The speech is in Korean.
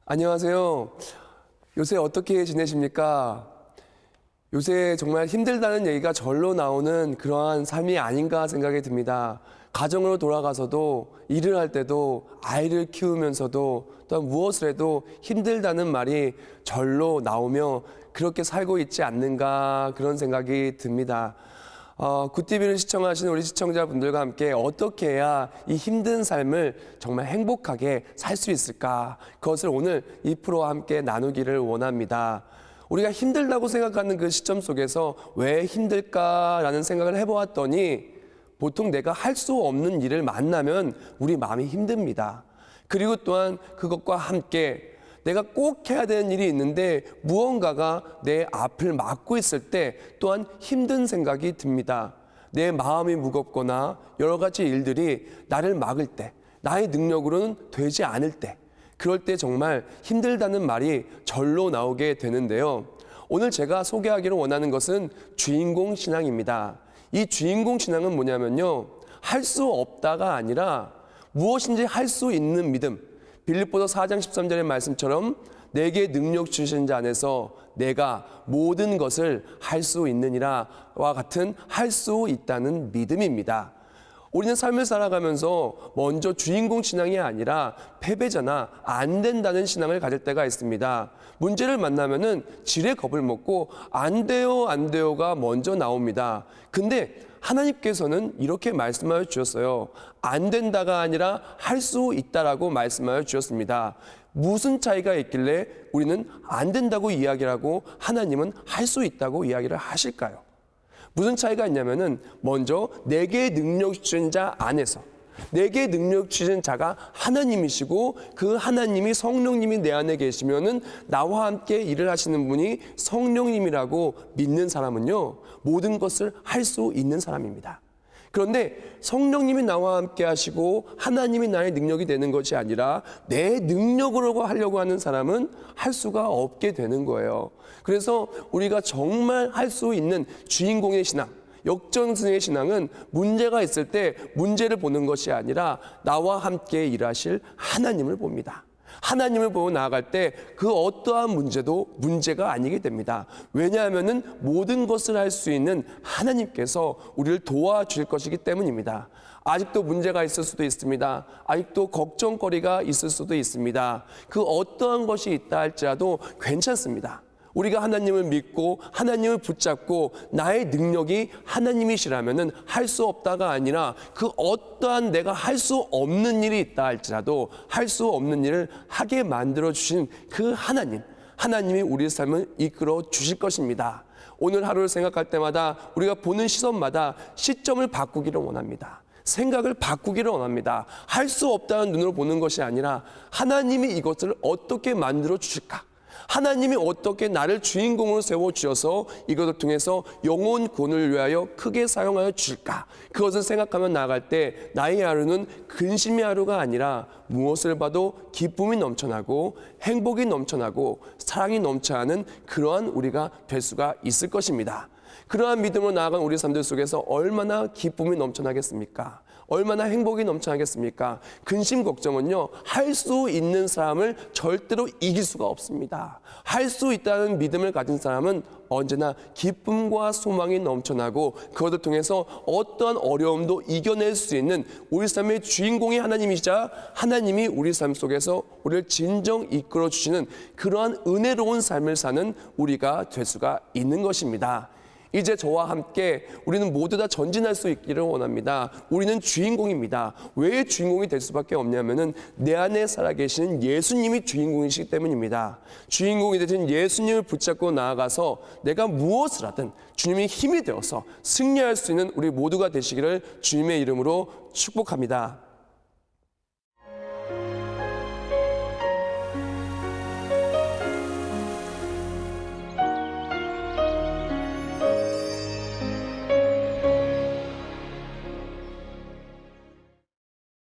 안녕하세요. 요새 어떻게 지내십니까? 요새 정말 힘들다는 얘기가 절로 나오는 그러한 삶이 아닌가 생각이 듭니다. 가정으로 돌아가서도 일을 할 때도 아이를 키우면서도 또한 무엇을 해도 힘들다는 말이 절로 나오며 그렇게 살고 있지 않는가 그런 생각이 듭니다. 굿TV를 시청하시는 우리 시청자분들과 함께 어떻게 해야 이 힘든 삶을 정말 행복하게 살 수 있을까? 그것을 오늘 이 프로와 함께 나누기를 원합니다. 우리가 힘들다고 생각하는 그 시점 속에서 왜 힘들까라는 생각을 해보았더니 보통 내가 할 수 없는 일을 만나면 우리 마음이 힘듭니다. 그리고 또한 그것과 함께 내가 꼭 해야 되는 일이 있는데 무언가가 내 앞을 막고 있을 때 또한 힘든 생각이 듭니다. 내 마음이 무겁거나 여러 가지 일들이 나를 막을 때, 나의 능력으로는 되지 않을 때, 그럴 때 정말 힘들다는 말이 절로 나오게 되는데요. 오늘 제가 소개하기를 원하는 것은 주인공 신앙입니다. 이 주인공 신앙은 뭐냐면요. 할 수 없다가 아니라 무엇인지 할 수 있는 믿음. 빌립보서 4장 13절의 말씀처럼 내게 능력 주신 자 안에서 내가 모든 것을 할 수 있느니라와 같은 할 수 있다는 믿음입니다. 우리는 삶을 살아가면서 먼저 주인공 신앙이 아니라 패배자나 안 된다는 신앙을 가질 때가 있습니다. 문제를 만나면은 지레 겁을 먹고 안 돼요, 안 돼요가 먼저 나옵니다. 근데 하나님께서는 이렇게 말씀하여 주셨어요. 안 된다가 아니라 할 수 있다라고 말씀하여 주셨습니다. 무슨 차이가 있길래 우리는 안 된다고 이야기를 하고 하나님은 할 수 있다고 이야기를 하실까요? 무슨 차이가 있냐면은 먼저 내게 능력 주신 자 안에서 내게 능력 주신 자가 하나님이시고 그 하나님이 성령님이 내 안에 계시면은 나와 함께 일을 하시는 분이 성령님이라고 믿는 사람은요 모든 것을 할 수 있는 사람입니다. 그런데 성령님이 나와 함께 하시고 하나님이 나의 능력이 되는 것이 아니라 내 능력으로 하려고 하는 사람은 할 수가 없게 되는 거예요. 그래서 우리가 정말 할 수 있는 주인공의 신앙, 역전승의 신앙은 문제가 있을 때 문제를 보는 것이 아니라 나와 함께 일하실 하나님을 봅니다. 하나님을 보고 나아갈 때 그 어떠한 문제도 문제가 아니게 됩니다. 왜냐하면은 모든 것을 할 수 있는 하나님께서 우리를 도와줄 것이기 때문입니다. 아직도 문제가 있을 수도 있습니다. 아직도 걱정거리가 있을 수도 있습니다. 그 어떠한 것이 있다 할지라도 괜찮습니다. 우리가 하나님을 믿고 하나님을 붙잡고 나의 능력이 하나님이시라면은 할 수 없다가 아니라 그 어떠한 내가 할 수 없는 일이 있다 할지라도 할 수 없는 일을 하게 만들어 주신 그 하나님이 우리의 삶을 이끌어 주실 것입니다. 오늘 하루를 생각할 때마다 우리가 보는 시선마다 시점을 바꾸기를 원합니다. 생각을 바꾸기를 원합니다. 할 수 없다는 눈으로 보는 것이 아니라 하나님이 이것을 어떻게 만들어 주실까? 하나님이 어떻게 나를 주인공으로 세워주셔서 이것을 통해서 영혼 구원을 위하여 크게 사용하여 주실까? 그것을 생각하며 나아갈 때 나의 하루는 근심의 하루가 아니라 무엇을 봐도 기쁨이 넘쳐나고 행복이 넘쳐나고 사랑이 넘쳐나는 그러한 우리가 될 수가 있을 것입니다. 그러한 믿음으로 나아간 우리 삶들 속에서 얼마나 기쁨이 넘쳐나겠습니까? 얼마나 행복이 넘쳐나겠습니까? 근심 걱정은요, 할 수 있는 사람을 절대로 이길 수가 없습니다. 할 수 있다는 믿음을 가진 사람은 언제나 기쁨과 소망이 넘쳐나고 그것을 통해서 어떠한 어려움도 이겨낼 수 있는 우리 삶의 주인공이 하나님이시자 하나님이 우리 삶 속에서 우리를 진정 이끌어 주시는 그러한 은혜로운 삶을 사는 우리가 될 수가 있는 것입니다. 이제 저와 함께 우리는 모두 다 전진할 수 있기를 원합니다. 우리는 주인공입니다. 왜 주인공이 될 수밖에 없냐면은 내 안에 살아계시는 예수님이 주인공이시기 때문입니다. 주인공이 되신 예수님을 붙잡고 나아가서 내가 무엇을 하든 주님이 힘이 되어서 승리할 수 있는 우리 모두가 되시기를 주님의 이름으로 축복합니다.